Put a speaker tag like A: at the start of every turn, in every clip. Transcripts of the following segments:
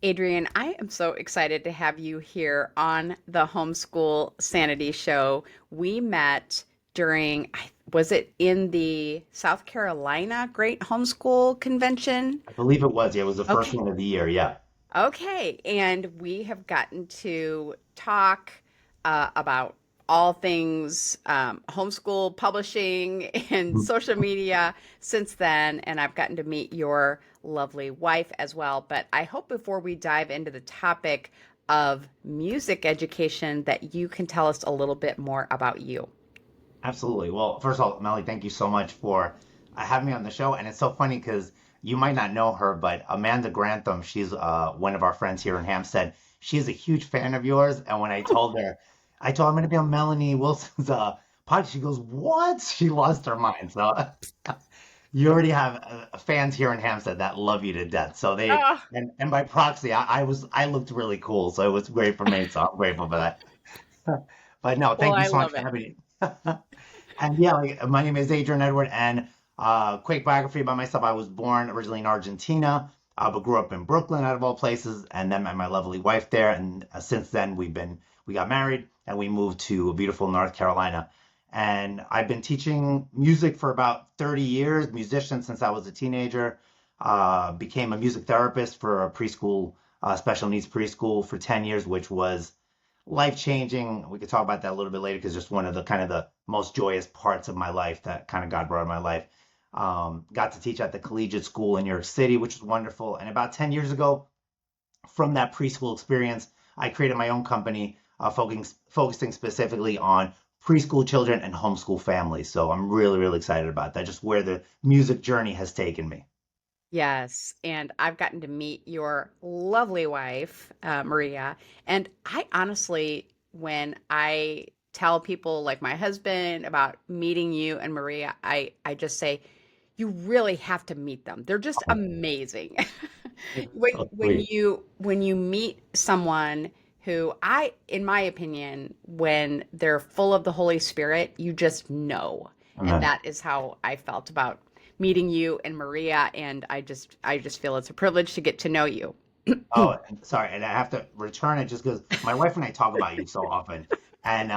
A: Adrian, I am so excited to have you here on the Homeschool Sanity Show. We met during, was it in the South Carolina Great Homeschool Convention?
B: I believe it was. Yeah, it was the first
A: Okay.
B: one of the year. Yeah.
A: Okay. And we have gotten to talk about all things homeschool publishing and
B: Mhm.
A: social media since then. And I've gotten to meet your lovely wife as well. But I hope before we dive into the topic of music education that you can tell us a little bit more about you.
B: Absolutely. Well, first of all, Melly, thank you so much for having me on the show. And it's so funny because you might not know her, but Amanda Grantham, she's one of our friends here in Hampstead. She's a huge fan of yours. And when I told her I'm going to be on Melanie Wilson's pod, she goes, "What?" She lost her mind. So you already have fans here in Hampstead that love you to death. So
A: Oh,
B: and by proxy, I looked really cool. So it was great for me. So I'm grateful for that. But no,
A: well,
B: thank you
A: I
B: so much
A: love
B: for
A: it.
B: having me. And yeah, like, my name is Adrian Edwards, and quick biography about myself. I was born originally in Argentina, but grew up in Brooklyn, out of all places, and then met my lovely wife there. And since then, we got married, and we moved to beautiful North Carolina. And I've been teaching music for about 30 years, musician since I was a teenager. Became a music therapist for a preschool, special needs preschool for 10 years, which was life changing. We could talk about that a little bit later because just one of the kind of the most joyous parts of my life that kind of God brought in my life. Got to teach at the collegiate school in New York City, which was wonderful. And about 10 years ago, from that preschool experience, I created my own company, focusing specifically on preschool children and homeschool families. So I'm really, really excited about that, just where the music journey has taken me.
A: Yes, and I've gotten to meet your lovely wife, Maria. And I honestly, when I tell people like my husband about meeting you and Maria, I just say, you really have to meet them. They're just amazing.
B: So sweet.
A: When you meet someone who in my opinion, when they're full of the Holy Spirit, you just know. And
B: Amen.
A: that is how I felt about meeting you and Maria, and I just feel it's a privilege to get to know you.
B: Oh, and sorry, and I have to return it just because my wife and I talk about you so often, and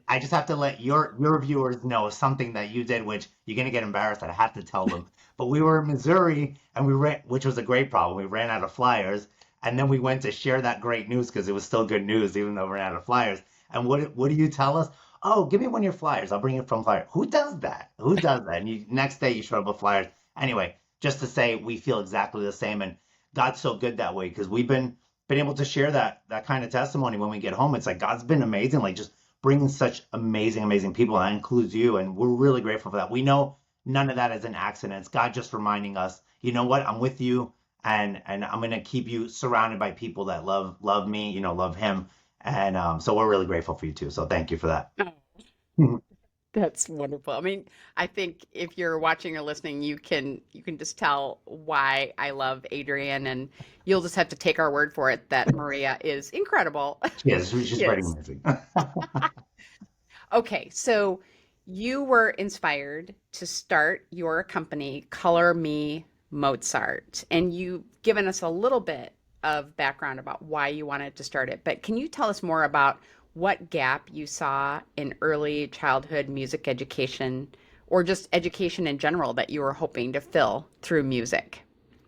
B: I just have to let your viewers know something that you did, which you're gonna get embarrassed. I have to tell them, but we were in Missouri and we ran, which was a great problem. We ran out of flyers, and then we went to share that great news because it was still good news even though we ran out of flyers. And what do you tell us? Oh, give me one of your flyers. I'll bring it from flyer. Who does that? Who does that? And next day you showed up with flyers. Anyway, just to say we feel exactly the same and. God's so good that way because we've been able to share that kind of testimony when we get home. It's like God's been amazing, like just bringing such amazing people, and that includes you, and we're really grateful for that. We know none of that is an accident. It's God just reminding us, you know what, I'm with you, and I'm gonna keep you surrounded by people that love me, love Him, and so we're really grateful for you too. So thank you for that.
A: That's wonderful. I mean, I think if you're watching or listening, you can just tell why I love Adrian, and you'll just have to take our word for it that Maria is incredible.
B: Yes,
A: She
B: she's pretty
A: is.
B: amazing.
A: Okay, so you were inspired to start your company, Color Me Mozart, and you've given us a little bit of background about why you wanted to start it. But can you tell us more about what gap you saw in early childhood music education or just education in general that you were hoping to fill through music?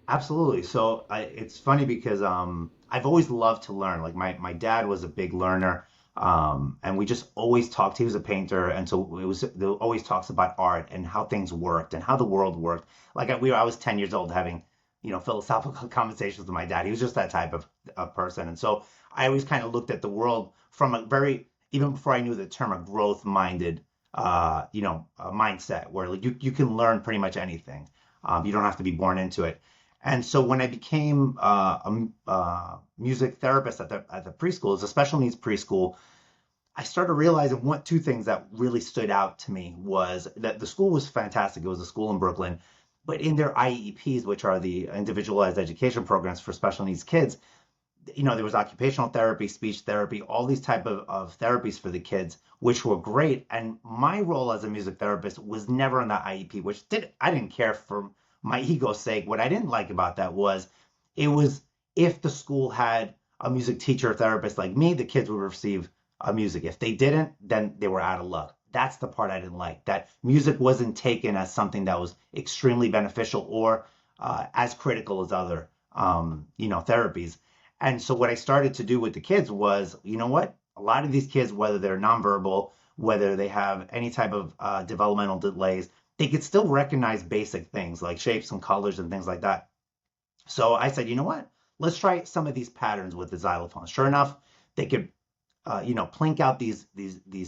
B: Absolutely. So it's funny because I've always loved to learn. Like my dad was a big learner, and we just always talked. He was a painter, and so it was there always talks about art and how things worked and how the world worked. Like I was 10 years old having philosophical conversations with my dad. He was just that type of person, and so I always kind of looked at the world from a very even before I knew the term a growth minded mindset where like you can learn pretty much anything. You don't have to be born into it. And so when I became a music therapist at the preschool, it's a special needs preschool, I started realizing two things that really stood out to me was that the school was fantastic. It was a school in Brooklyn, but in their IEPs, which are the individualized education programs for special needs kids, there was occupational therapy, speech therapy, all these type of therapies for the kids, which were great. And my role as a music therapist was never in the IEP, I didn't care for my ego's sake. What I didn't like about that was it was if the school had a music teacher or therapist like me, the kids would receive music. If they didn't, then they were out of luck. That's the part I didn't like, that music wasn't taken as something that was extremely beneficial or as critical as other, therapies. And so what I started to do with the kids was, you know what? A lot of these kids, whether they're nonverbal, whether they have any type of developmental delays, they could still recognize basic things like shapes and colors and things like that. So I said, you know what? Let's try some of these patterns with the xylophone. Sure enough, they could, plink out these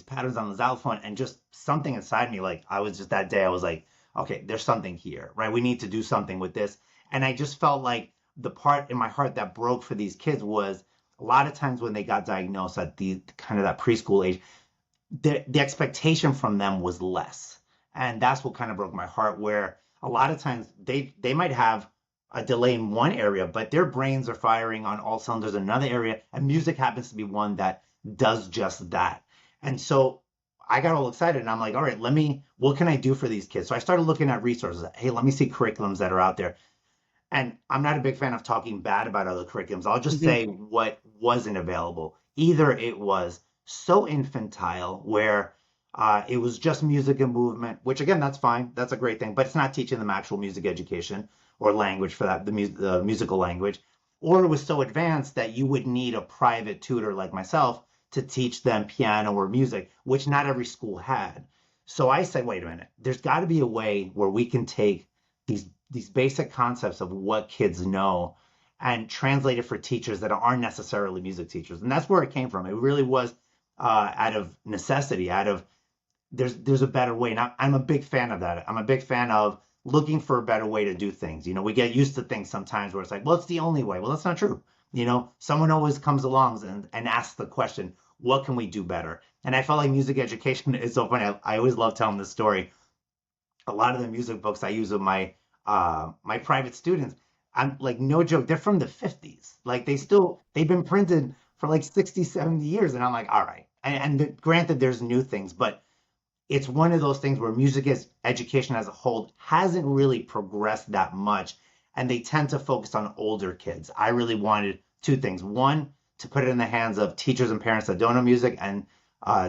B: patterns on the xylophone, and just something inside me, like I was just that day, I was like, okay, there's something here, right? We need to do something with this. And I just felt like the part in my heart that broke for these kids was a lot of times when they got diagnosed at the kind of that preschool age, the expectation from them was less. And that's what kind of broke my heart, where a lot of times they might have a delay in one area, but their brains are firing on all cylinders in another area, and music happens to be one that does just that. And so I got all excited, and I'm like, all right, what can I do for these kids? So I started looking at resources. Hey, let me see curriculums that are out there. And I'm not a big fan of talking bad about other curriculums. I'll just
A: Hmm.
B: say what wasn't available. Either it was so infantile, where it was just music and movement, which again, that's fine. That's a great thing, but it's not teaching them actual music education or language for that, the musical language. Or it was so advanced that you would need a private tutor like myself to teach them piano or music, which not every school had. So I said, wait a minute, there's got to be a way where we can take these basic concepts of what kids know and translate it for teachers that aren't necessarily music teachers. And that's where it came from. It really was out of necessity, out of there's a better way. And I'm a big fan of that. I'm a big fan of looking for a better way to do things. We get used to things sometimes where it's like, well, it's the only way. Well, that's not true. Someone always comes along and asks the question, what can we do better? And I felt like music education is so funny. I always love telling this story. A lot of the music books I use with my private students, I'm like, no joke, they're from the 50s. Like they've been printed for like 60, 70 years. And I'm like, all right. And granted, there's new things, but it's one of those things where music as education as a whole hasn't really progressed that much. And they tend to focus on older kids. I really wanted two things. One, to put it in the hands of teachers and parents that don't know music, and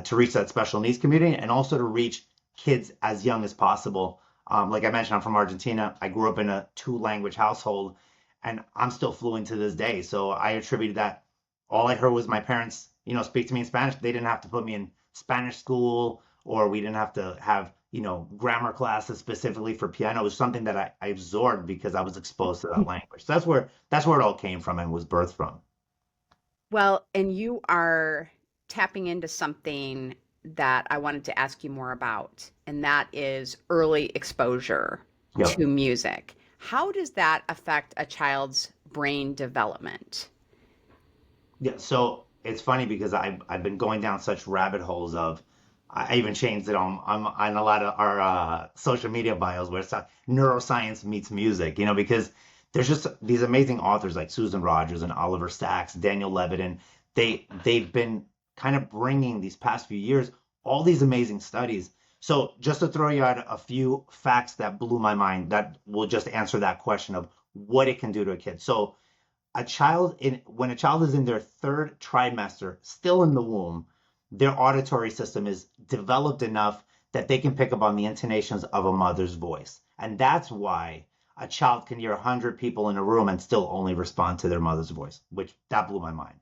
B: to reach that special needs community, and also to reach kids as young as possible. Like I mentioned, I'm from Argentina. I grew up in a two-language household, and I'm still fluent to this day. So I attributed that. All I heard was my parents, speak to me in Spanish. They didn't have to put me in Spanish school, or we didn't have to have, grammar classes specifically for piano. It was something that I absorbed because I was exposed to that language. So that's where it all came from and was birthed from.
A: Well, and you are tapping into something that I wanted to ask you more about, and that is early exposure
B: Yep.
A: to music. How does that affect a child's brain development?
B: Yeah, so it's funny because I've been going down such rabbit holes of I even changed it on a lot of our social media bios where it's neuroscience meets music, because there's just these amazing authors like Susan Rogers and Oliver Sacks, Daniel Levitin. They've been kind of bringing these past few years all these amazing studies. So just to throw you out a few facts that blew my mind that will just answer that question of what it can do to a kid. So when a child is in their third trimester, still in the womb, their auditory system is developed enough that they can pick up on the intonations of a mother's voice. And that's why a child can hear 100 people in a room and still only respond to their mother's voice, which that blew my mind.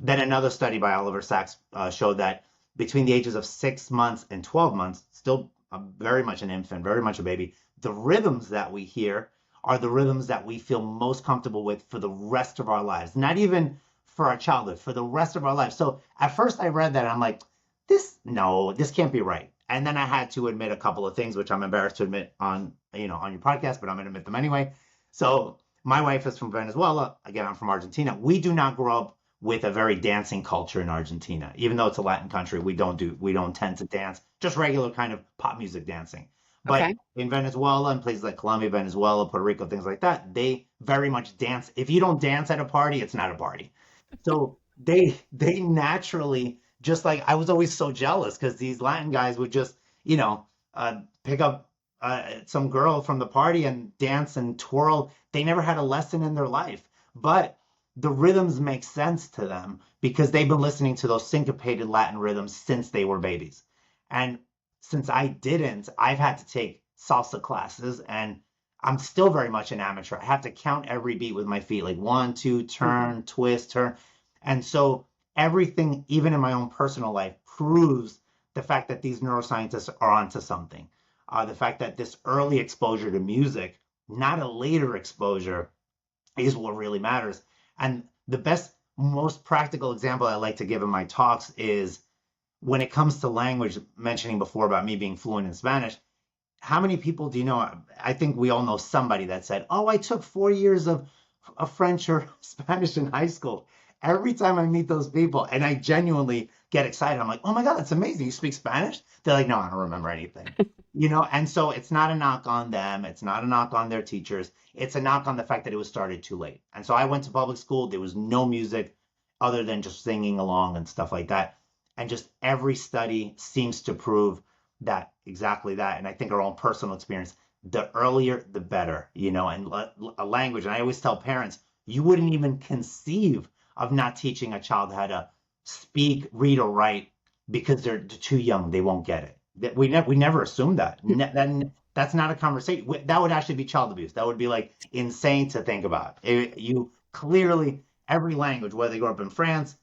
B: Then another study by Oliver Sacks showed that between the ages of 6 months and 12 months, still very much an infant, very much a baby, the rhythms that we hear are the rhythms that we feel most comfortable with for the rest of our lives. Not even for our childhood, for the rest of our lives. So at first I read that and I'm like, this can't be right. And then I had to admit a couple of things, which I'm embarrassed to admit on your podcast, but I'm going to admit them anyway. So my wife is from Venezuela. Again, I'm from Argentina. We do not grow up with a very dancing culture in Argentina. Even though it's a Latin country, we don't tend to dance, just regular kind of pop music dancing. But
A: Okay.
B: in Venezuela and places like Colombia, Venezuela, Puerto Rico, things like that, they very much dance. If you don't dance at a party, it's not a party. So they naturally, just like I was always so jealous because these Latin guys would just, pick up some girl from the party and dance and twirl. They never had a lesson in their life. But the rhythms make sense to them because they've been listening to those syncopated Latin rhythms since they were babies. And since I didn't, I've had to take salsa classes, and I'm still very much an amateur. I have to count every beat with my feet, like one, two,
A: Mhm.
B: turn, twist, turn. And so everything, even in my own personal life, proves the fact that these neuroscientists are onto something. The fact that this early exposure to music, not a later exposure, is what really matters. And the best, most practical example I like to give in my talks is when it comes to language, mentioning before about me being fluent in Spanish. How many people do you know? I think we all know somebody that said, "Oh, I took 4 years of French or Spanish in high school." Every time I meet those people, and I genuinely get excited, I'm like, "Oh my God, that's amazing! You speak Spanish?" They're like, "No, I don't remember anything." And so it's not a knock on them. It's not a knock on their teachers. It's a knock on the fact that it was started too late. And so I went to public school. There was no music other than just singing along and stuff like that. And just every study seems to prove that exactly that. And I think our own personal experience, the earlier, the better, and a language. And I always tell parents, you wouldn't even conceive of not teaching a child how to speak, read, or write because they're too young. They won't get it. We never assume that. That's not a conversation. That would actually be child abuse. That would be like insane to think about. You clearly, every language, whether you grew up in France,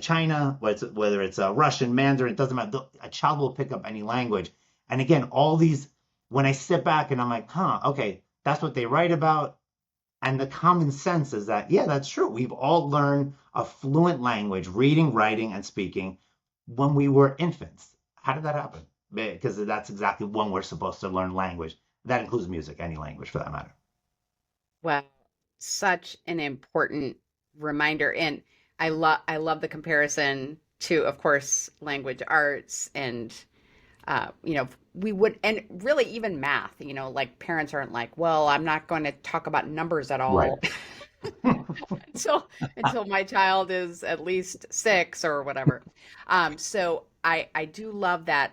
B: China, whether it's a Russian, Mandarin, it doesn't matter. A child will pick up any language. And again, all these, when I sit back and I'm like, huh, okay, that's what they write about. And the common sense is that, yeah, that's true. We've all learned a fluent language, reading, writing, and speaking when we were infants. How did that happen? Because that's exactly when we're supposed to learn language. That includes music, any language for that matter.
A: Well, such an important reminder. And I love the comparison to, of course, language arts and we would, and really even math, like parents aren't like, well, I'm not going to talk about numbers at
B: Right.
A: all until my child is at least 6 or whatever. So I do love that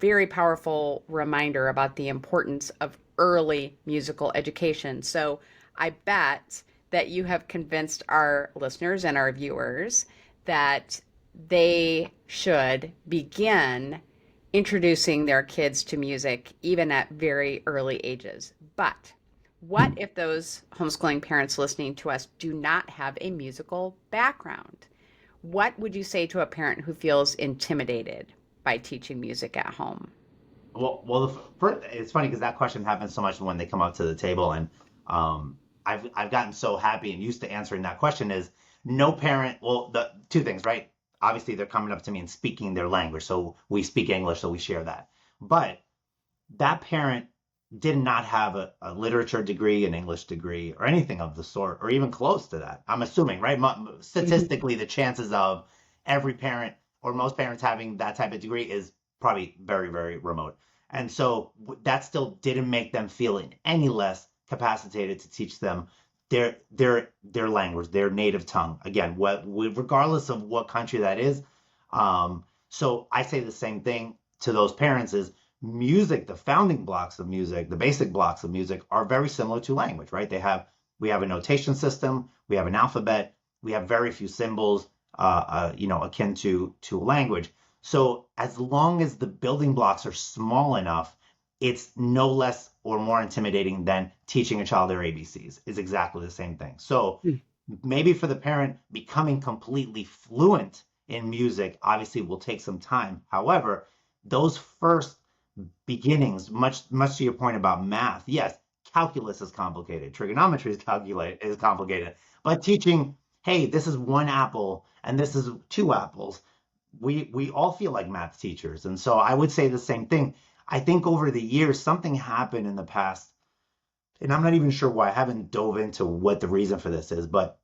A: very powerful reminder about the importance of early musical education. So I bet that you have convinced our listeners and our viewers that they should begin introducing their kids to music even at very early ages. But what if those homeschooling parents listening to us do not have a musical background? What would you say to a parent who feels intimidated by teaching music at home?
B: Well, it's funny because that question happens so much when they come up to the table, and I've gotten so happy and used to answering that question is no parent. Well, the two things, right? Obviously, they're coming up to me and speaking their language, so we speak English, so we share that. But that parent did not have a literature degree, an English degree, or anything of the sort, or even close to that. I'm assuming, right?
A: Mhm.
B: Statistically, the chances of every parent or most parents having that type of degree is probably very, very remote. And so that still didn't make them feel any less capacitated to teach them their language, their native tongue. Again, regardless of what country that is. So I say the same thing to those parents is music, the founding blocks of music, the basic blocks of music are very similar to language, right? We have a notation system, we have an alphabet, we have very few symbols, akin to language. So as long as the building blocks are small enough, it's no less or more intimidating than teaching a child their ABCs. Is exactly the same thing. So maybe for the parent, becoming completely fluent in music obviously will take some time. However, those first beginnings, much to your point about math, yes, calculus is complicated, trigonometry is complicated, but teaching, hey, this is one apple and this is two apples, we all feel like math teachers, and so I would say the same thing. I think over the years something happened in the past, and I'm not even sure why. I haven't dove into what the reason for this is, but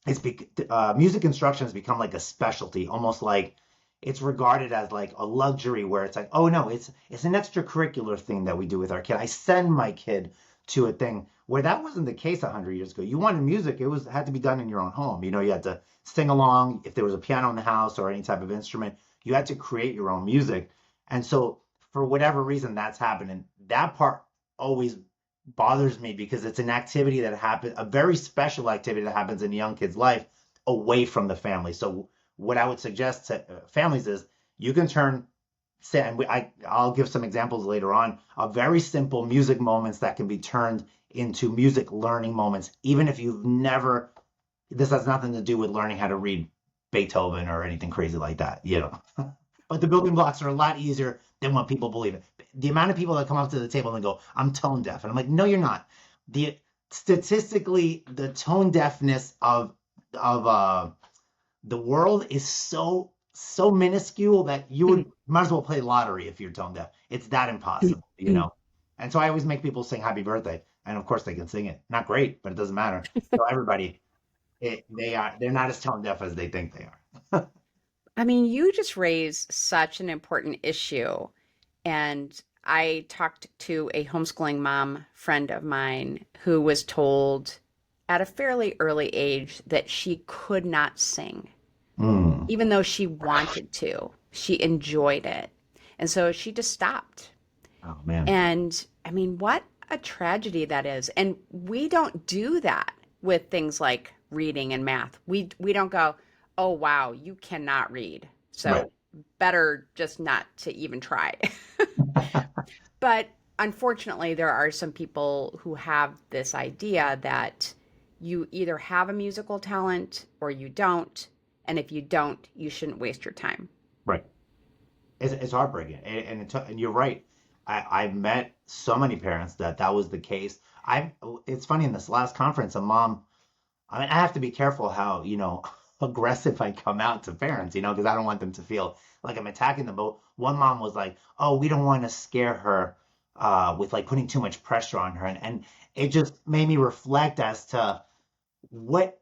B: music instruction has become like a specialty, almost like it's regarded as like a luxury where it's like, oh no, it's an extracurricular thing that we do with our kid. I send my kid to a thing where that wasn't the case 100 years ago. You wanted music, had to be done in your own home. You had to sing along if there was a piano in the house or any type of instrument. You had to create your own music, and so for whatever reason that's happened, and that part always bothers me because it's an activity that happens, a very special activity that happens in a young kid's life away from the family. So what I would suggest to families is you can turn, say, and I'll give some examples later on of very simple music moments that can be turned into music learning moments, even if you've never, this has nothing to do with learning how to read Beethoven or anything crazy like that, you know. But the building blocks are a lot easier than what people believe. The amount of people that come up to the table and go, "I'm tone deaf," and I'm like, "No, you're not." The Statistically, the tone deafness of the world is so minuscule that you
A: Mm,
B: would might as well play lottery if you're tone deaf. It's that
A: mm,
B: impossible, you
A: mm.
B: know. And so I always make people sing happy birthday, and of course they can sing it. Not great, but it doesn't matter. So everybody, they're not as tone deaf as they think they are.
A: I mean, you just raised such an important issue. And I talked to a homeschooling mom friend of mine who was told at a fairly early age that she could not sing,
B: Mm.
A: even though she wanted to. She enjoyed it. And so she just stopped.
B: Oh man.
A: And I mean, what a tragedy that is. And we don't do that with things like reading and math. We don't go, "Oh wow, you cannot read.
B: Right.
A: So better just not to even try." But unfortunately, there are some people who have this idea that you either have a musical talent or you don't. And if you don't, you shouldn't waste your time.
B: Right. It's heartbreaking, and you're right. I've met so many parents that that was the case. It's funny in this last conference, a mom. I mean, I have to be careful how, aggressive I come out to parents, because I don't want them to feel like I'm attacking them. But one mom was like, "Oh, we don't want to scare her with like putting too much pressure on her," and it just made me reflect as to what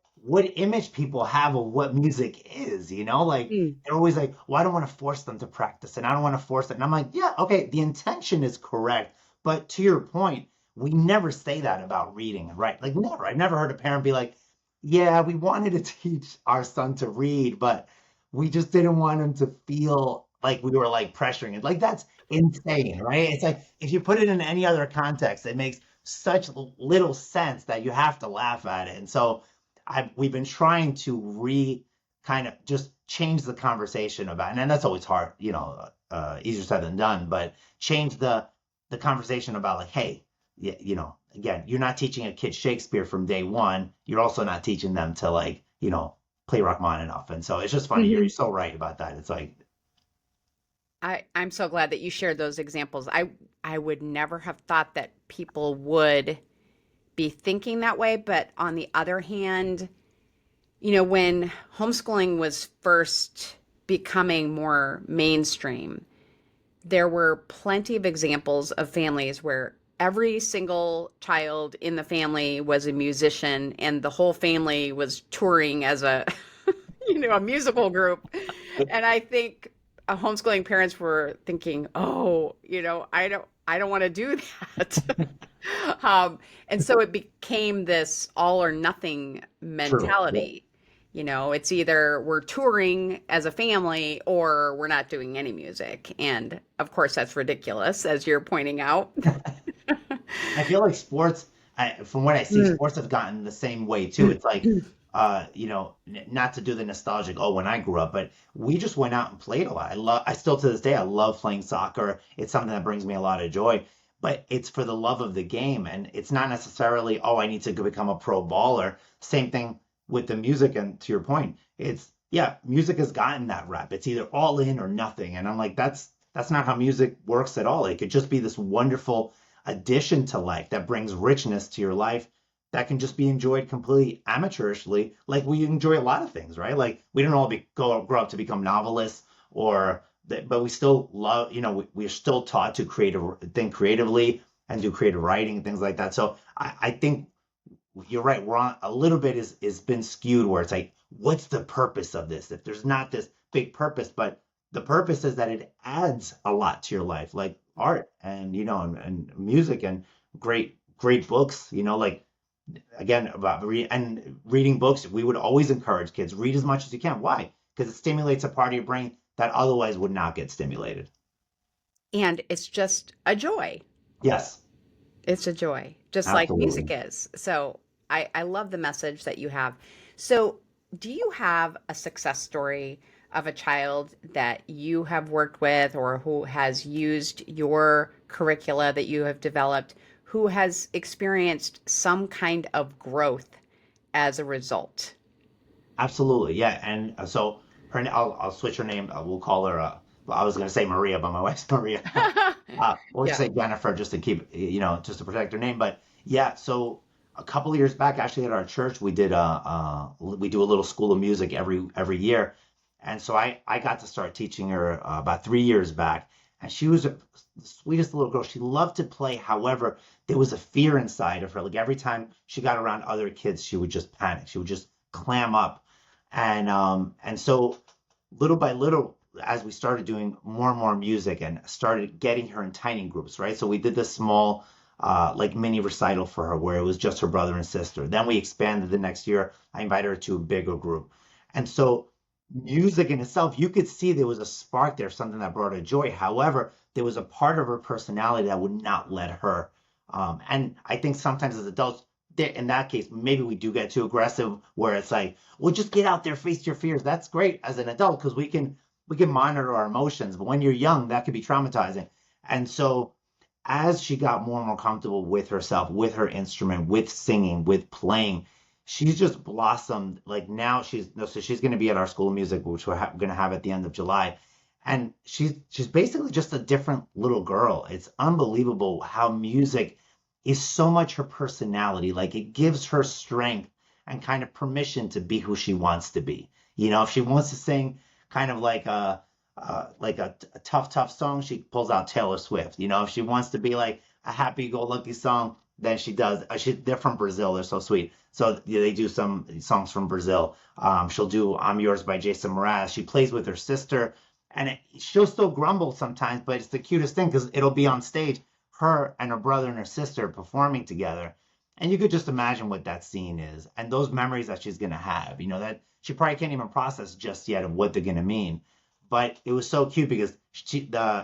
B: image people have of what music is, like
A: Mm.
B: they're always like, well, I don't want to force them to practice and I don't want to force it. And I'm like, yeah, okay, the intention is correct. But to your point, we never say that about reading and writing. Like never. I've never heard a parent be like, yeah, we wanted to teach our son to read, but we just didn't want him to feel like we were like pressuring it. Like that's insane, right? It's like if you put it in any other context, it makes such little sense that you have to laugh at it. And so we've been trying to kind of just change the conversation about, and that's always hard, easier said than done, but change the conversation about like, hey, again, you're not teaching a kid Shakespeare from day one. You're also not teaching them to like, play Rachmaninoff. And so it's just funny. You're
A: Mhm.
B: so right about that. It's like,
A: I'm so glad that you shared those examples. I would never have thought that people would be thinking that way, but on the other hand, when homeschooling was first becoming more mainstream, there were plenty of examples of families where every single child in the family was a musician and the whole family was touring as a a musical group. And I think homeschooling parents were thinking, "Oh, I don't want to do that." And so it became this all or nothing
B: true. Yeah.
A: mentality. It's either we're touring as a family or we're not doing any music. And of course, that's ridiculous, as you're pointing out.
B: I feel like sports, from what I see,
A: Mm.
B: sports have gotten the same way too. It's like, not to do the nostalgic, oh, when I grew up, but we just went out and played a lot. I still to this day, I love playing soccer. It's something that brings me a lot of joy, but it's for the love of the game. And it's not necessarily, oh, I need to become a pro baller. Same thing with the music. And to your point, yeah, music has gotten that rap. It's either all in or nothing. And I'm like, that's not how music works at all. It could just be this wonderful addition to life that brings richness to your life that can just be enjoyed completely amateurishly, like we enjoy a lot of things, right? Like we don't all grow up to become novelists, but we still love, we're still taught to think creatively and do creative writing and things like that. So I think you're right. We're on a little bit is been skewed where it's like, what's the purpose of this? If there's not this big purpose, but the purpose is that it adds a lot to your life, like art and and music and great books. Like again about reading books. We would always encourage kids read as much as you can. Why? Because it stimulates a part of your brain that otherwise would not get stimulated.
A: And it's just a joy.
B: Yes.
A: It's a joy, just like music
B: Absolutely.
A: is. So I love the message that you have. So, do you have a success story of a child that you have worked with or who has used your curricula that you have developed, who has experienced some kind of growth as a result?
B: Absolutely. Yeah. And so I'll switch her name. We'll call her, well, I was going to say Maria, but my wife's Maria. We'll just
A: Yeah.
B: say Jennifer just to keep, just to protect her name. But yeah, so a couple of years back, actually at our church, we do a little school of music every year. And so I got to start teaching her about 3 years back. And she was the sweetest little girl. She loved to play. However, there was a fear inside of her. Like every time she got around other kids, she would just panic. She would just clam up. And so little by little, as we started doing more and more music and started getting her in tiny groups, right? So we did this small, like mini recital for her where it was just her brother and sister. Then we expanded the next year. I invited her to a bigger group. And so music in itself, you could see there was a spark there, something that brought her joy. However, there was a part of her personality that would not let her. And I think sometimes as adults, in that case, maybe we do get too aggressive where it's like, well, just get out there, face your fears. That's great as an adult because we can monitor our emotions. But when you're young, that could be traumatizing. And so as she got more and more comfortable with herself, with her instrument, with singing, with playing, she's just blossomed. Like now she's no, so she's going to be at our school of music, which we're going to have at the end of July. And she's basically just a different little girl. It's unbelievable how music is so much her personality. Like it gives her strength and kind of permission to be who she wants to be. If she wants to sing kind of like a tough song, she pulls out Taylor Swift. If she wants to be like a happy-go-lucky song, then she does. They're from Brazil. They're so sweet. So yeah, they do some songs from Brazil. She'll do "I'm Yours" by Jason Mraz. She plays with her sister, and she'll still grumble sometimes, but it's the cutest thing because it'll be on stage, her and her brother and her sister performing together. And you could just imagine what that scene is and those memories that she's going to have, that she probably can't even process just yet of what they're going to mean. But it was so cute because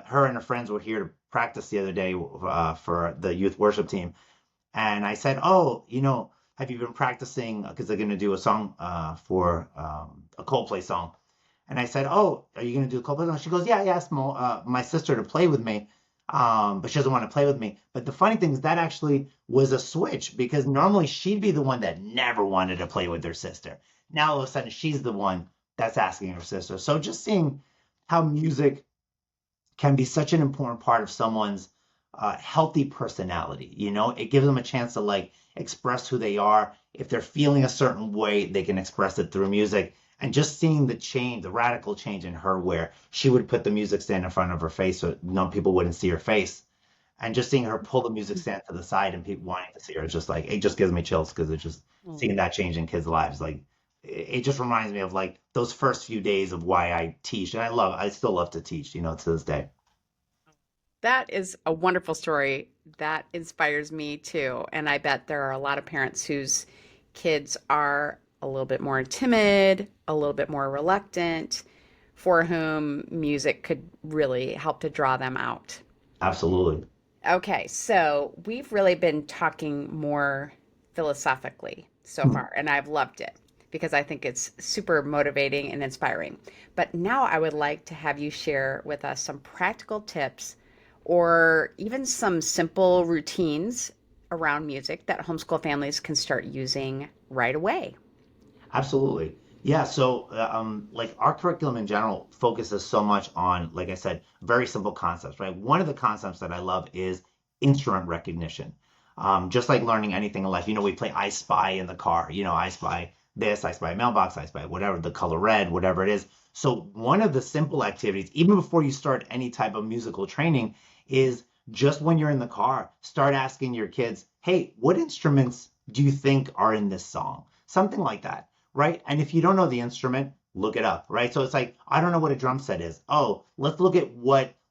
B: her and her friends were here to practice the other day for the youth worship team. And I said, oh, have you been practicing? Because they're going to do a song for a Coldplay song. And I said, "Oh, are you going to do a Coldplay song?" She goes, "Yeah, I asked my sister to play with me, but she doesn't want to play with me." But the funny thing is that actually was a switch because normally she'd be the one that never wanted to play with her sister. Now all of a sudden she's the one that's asking her sister. So just seeing how music can be such an important part of someone's healthy personality. It gives them a chance to like express who they are. If they're feeling a certain way, they can express it through music. And just seeing the change, the radical change in her, where she would put the music stand in front of her face so no people wouldn't see her face. And just seeing her pull the music stand to the side and people wanting to see her, it's just like, it just gives me chills because it's just seeing that change in kids' lives. Like, it just reminds me of like those first few days of why I teach. And I still love to teach, to this day.
A: That is a wonderful story. That inspires me too. And I bet there are a lot of parents whose kids are a little bit more timid, a little bit more reluctant, for whom music could really help to draw them out.
B: Absolutely.
A: Okay, so we've really been talking more philosophically so
B: Hmm.
A: far, and I've loved it because I think it's super motivating and inspiring. But now I would like to have you share with us some practical tips or even some simple routines around music that homeschool families can start using right away.
B: Absolutely. Yeah. So, like our curriculum in general focuses so much on, like I said, very simple concepts, right? One of the concepts that I love is instrument recognition. Just like learning anything in life, we play I Spy in the car, I spy this, I spy a mailbox, I spy whatever, the color red, whatever it is. So, one of the simple activities, even before you start any type of musical training, is just when you're in the car, start asking your kids, hey, what instruments do you think are in this song? Something like that, right? And if you don't know the instrument, look it up, right? So it's like, I don't know what a drum set is. Oh, let's look at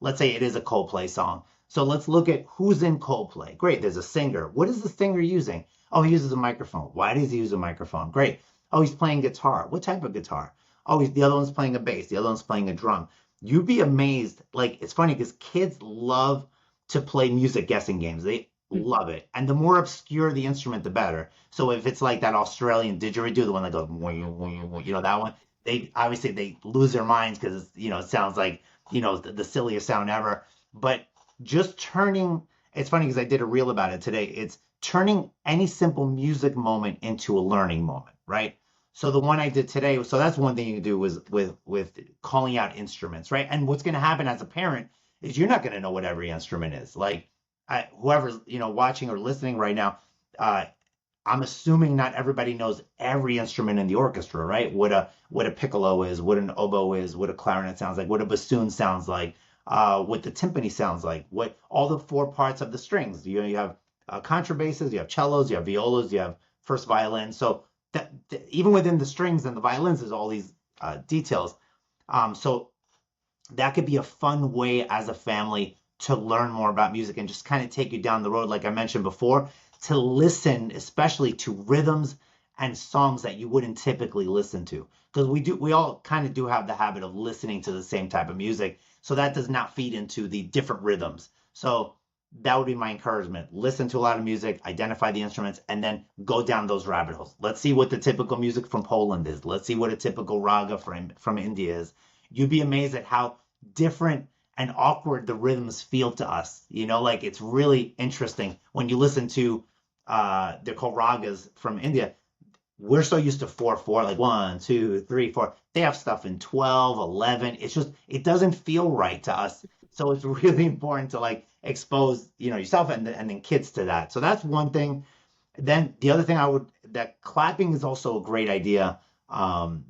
B: let's say it is a Coldplay song. So let's look at who's in Coldplay. Great, there's a singer. What is the singer using? Oh, he uses a microphone. Why does he use a microphone? Great. Oh, he's playing guitar. What type of guitar? Oh, the other one's playing a bass. The other one's playing a drum. You'd be amazed. Like, it's funny because kids love to play music guessing games.
A: Mm.
B: love it. And the more obscure the instrument, the better. So if it's like that Australian didgeridoo, the one that goes, that one, they obviously they lose their minds because it sounds like the silliest sound ever. But just turning, it's funny because I did a reel about it today. It's turning any simple music moment into a learning moment, right? So the one I did today, so that's one thing you can do was with calling out instruments, right? And what's going to happen as a parent is you're not going to know what every instrument is. Like whoever's watching or listening right now, uh, I'm assuming not everybody knows every instrument in the orchestra, right? What a piccolo is, what an oboe is, what a clarinet sounds like, what a bassoon sounds like, what the timpani sounds like, what all the four parts of the strings. You have contrabasses, you have cellos, you have violas, you have first violin. So that even within the strings and the violins, there's all these details. So that could be a fun way as a family to learn more about music and just kind of take you down the road, like I mentioned before, to listen, especially to rhythms and songs that you wouldn't typically listen to. Because we all kind of do have the habit of listening to the same type of music. So that does not feed into the different rhythms. So that would be my encouragement. Listen to a lot of music, identify the instruments, and then go down those rabbit holes. Let's see what the typical music from Poland is. Let's see what a typical raga from India is. You'd be amazed at how different and awkward the rhythms feel to us. Like it's really interesting when you listen to they're called ragas from India. We're so used to 4/4, like 1, 2, 3, 4. They have stuff in 12, 11. It's just it doesn't feel right to us. So it's really important to like expose yourself and then kids to that. So that's one thing. Then the other thing that clapping is also a great idea,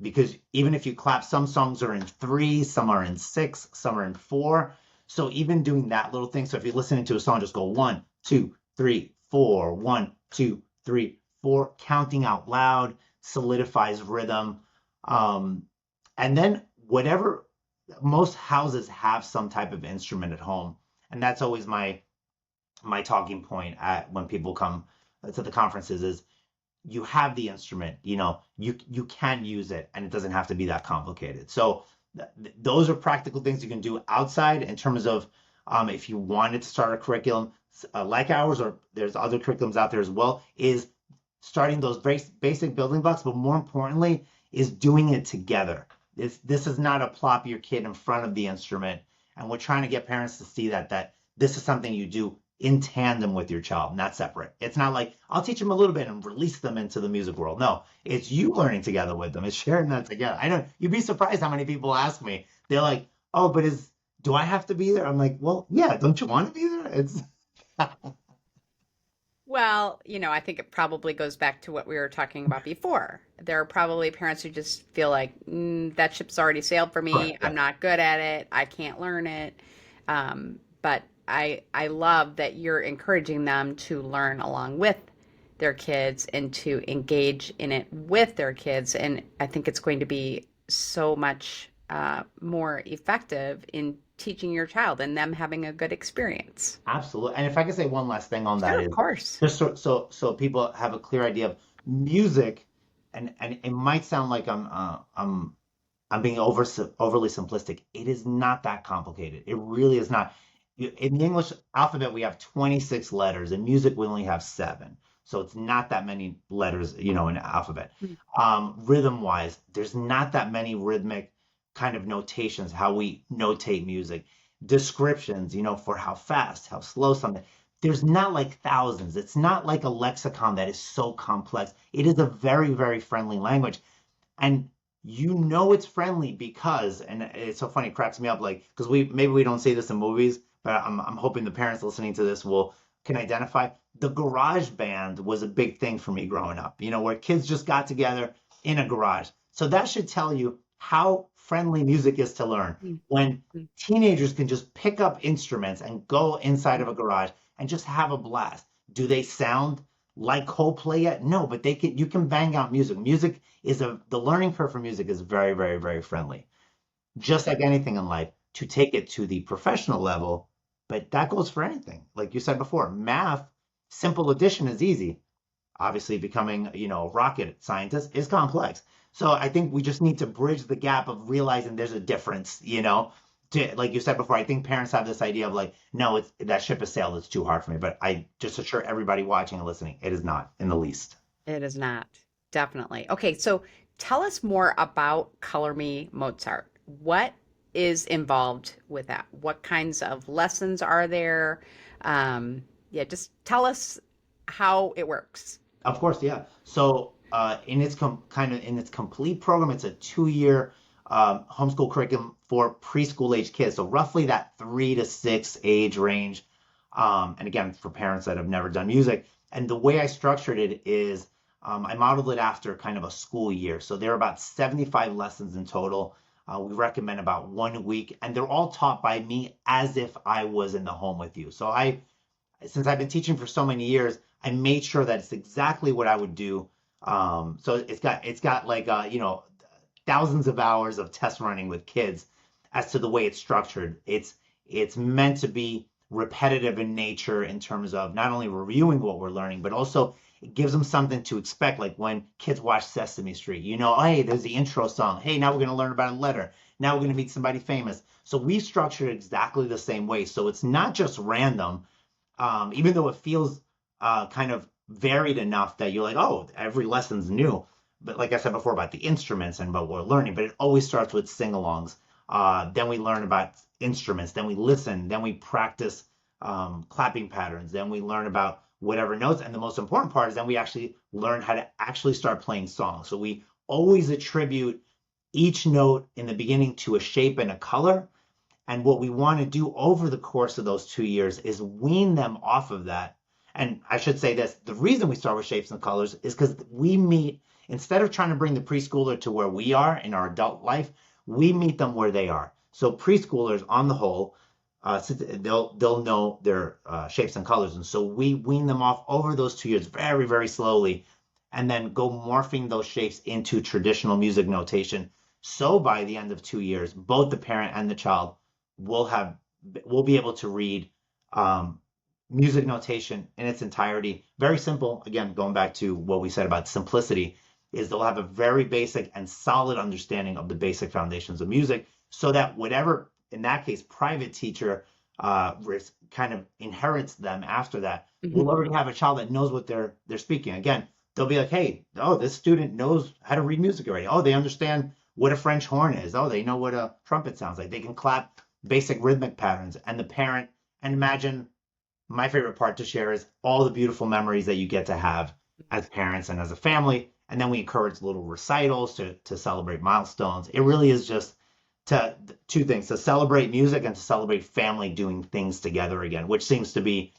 B: because even if you clap, some songs are in 3, some are in 6, some are in 4. So even doing that little thing. So if you're listening to a song, just go 1, 2, 3, 4, 1, 2, 3, 4, counting out loud, solidifies rhythm. And then whatever, most houses have some type of instrument at home. And that's always my talking point when people come to the conferences is you have the instrument, you can use it and it doesn't have to be that complicated. So those are practical things you can do outside in terms of if you wanted to start a curriculum like ours, or there's other curriculums out there as well, is starting those basic building blocks, but more importantly is doing it together. This is not a plop your kid in front of the instrument. And we're trying to get parents to see that this is something you do in tandem with your child, not separate. It's not like I'll teach them a little bit and release them into the music world. No, it's you learning together with them. It's sharing that together. You'd be surprised how many people ask me. They're like, "Oh, but do I have to be there?" I'm like, "Well, yeah, don't you want to be there?" It's
A: Well, I think it probably goes back to what we were talking about before. There are probably parents who just feel like that ship's already sailed for me.
B: correct.
A: I'm
B: Yeah,
A: not good at it. I can't learn it. But I love that you're encouraging them to learn along with their kids and to engage in it with their kids. And I think it's going to be so much more effective in teaching your child and them having a good experience.
B: absolutely. And if I could say one last thing on that
A: Sure, of
B: is
A: course.
B: just so people have a clear idea of music, and it might sound like I'm being overly simplistic. It is not that complicated. It really is not. In the English alphabet, we have 26 letters. In music, we only have 7. So it's not that many letters, in the alphabet. Rhythm wise, there's not that many rhythmic kind of notations, how we notate music. Descriptions, for how fast, how slow something. There's not like thousands. It's not like a lexicon that is so complex. It is a very, very friendly language. And it's friendly because, and it's so funny, it cracks me up, like, because maybe we don't see this in movies, but I'm hoping the parents listening to this can identify. The garage band was a big thing for me growing up, where kids just got together in a garage. So that should tell you how friendly music is to learn. When teenagers can just pick up instruments and go inside of a garage and just have a blast. Do they sound like Coldplay yet? No, but you can bang out music. Music is the learning curve for music is very, very, very friendly. Just like anything in life, to take it to the professional level, but that goes for anything. Like you said before, math, simple addition is easy. Obviously, becoming, a rocket scientist is complex. So I think we just need to bridge the gap of realizing there's a difference, like you said before, I think parents have this idea of like, no, it's that ship has sailed. It's too hard for me. But I just assure everybody watching and listening, it is not in the least.
A: It is not. Definitely. Okay, so tell us more about Color Me Mozart. What is involved with that? What kinds of lessons are there? Yeah, just tell us how it works.
B: Of course, yeah. So, in its kind of in its complete program, it's a 2 year homeschool curriculum for preschool age kids. So roughly that 3 to 6 age range. And again, for parents that have never done music. And the way I structured it is, I modeled it after kind of a school year. So there are about 75 lessons in total. We recommend about 1 week, and they're all taught by me as if I was in the home with you. So since I've been teaching for so many years, I made sure that it's exactly what I would do. So it's got like thousands of hours of test running with kids as to the way it's structured. It's meant to be repetitive in nature in terms of not only reviewing what we're learning, but also it gives them something to expect. Like when kids watch Sesame Street, hey, there's the intro song. Hey, now we're going to learn about a letter. Now we're going to meet somebody famous. So we structured it exactly the same way. So it's not just random, even though it feels kind of varied enough that you're like, oh, every lesson's new. But like I said before about the instruments and about what we're learning, but it always starts with sing-alongs. Then we learn about instruments. Then we listen. Then we practice clapping patterns. Then we learn about whatever notes. And the most important part is then we actually learn how to actually start playing songs. So we always attribute each note in the beginning to a shape and a color. And what we want to do over the course of those 2 years is wean them off of that. And I should say this, the reason we start with shapes and colors is because instead of trying to bring the preschooler to where we are in our adult life, we meet them where they are. So preschoolers on the whole, they'll know their shapes and colors. And so we wean them off over those 2 years very, very slowly, and then go morphing those shapes into traditional music notation. So by the end of 2 years, both the parent and the child will be able to read music notation in its entirety. Very simple. Again, going back to what we said about simplicity, is they'll have a very basic and solid understanding of the basic foundations of music, so that whatever, in that case, private teacher kind of inherits them after that, we'll already have a child that knows what they're speaking. Again, they'll be like, hey, oh, this student knows how to read music already. Oh, they understand what a French horn is. Oh, they know what a trumpet sounds like. They can clap basic rhythmic patterns. And the parent, and imagine, my favorite part to share is all the beautiful memories that you get to have as parents and as a family. And then we encourage little recitals to celebrate milestones. It really is just two things: to celebrate music and to celebrate family doing things together again, which seems to be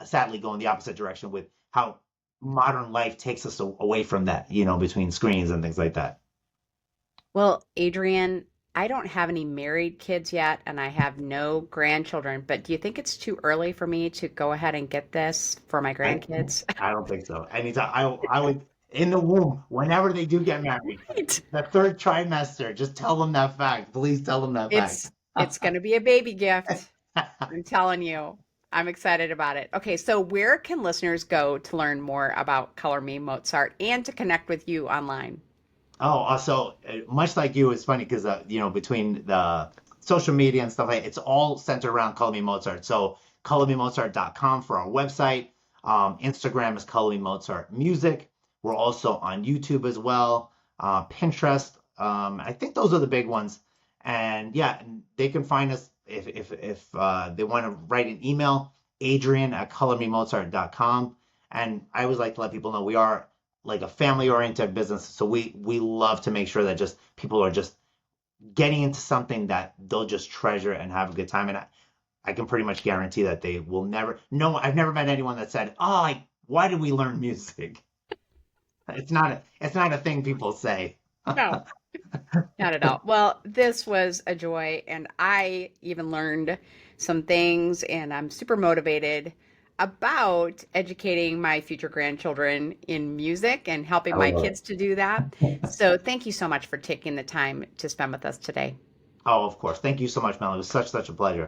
B: sadly going the opposite direction with how modern life takes us away from that, between screens and things like that.
A: Well, Adrian, I don't have any married kids yet, and I have no grandchildren, but do you think it's too early for me to go ahead and get this for my
B: I,
A: grandkids?
B: I don't think so. Anytime I would, in the womb, whenever they do get married,
A: Right.
B: the third trimester, just tell them that fact. Please tell them that fact.
A: It's going to be a baby gift. I'm telling you. I'm excited about it. Okay, so where can listeners go to learn more about Color Me Mozart and to connect with you online?
B: Oh, also, much like you, it's funny because between the social media and stuff like it's all centered around Color Me Mozart. So colormemozart.com for our website. Instagram is Color Me Mozart Music. We're also on YouTube as well. Pinterest. I think those are the big ones. And yeah, they can find us if they want to write an email, Adrian at colormemozart.com. And I always like to let people know we are like a family-oriented business, so we love to make sure that just people are just getting into something that they'll just treasure and have a good time. And I can pretty much guarantee that they will never. No, I've never met anyone that said, "Oh, why did we learn music?" It's not a thing people say.
A: No, not at all. Well, this was a joy, and I even learned some things, and I'm super motivated about educating my future grandchildren in music and helping
B: I
A: my
B: love
A: kids to do that.
B: it.
A: So thank you so much for taking the time to spend with us today.
B: Oh, of course. Thank you so much, Melanie. It was such a pleasure.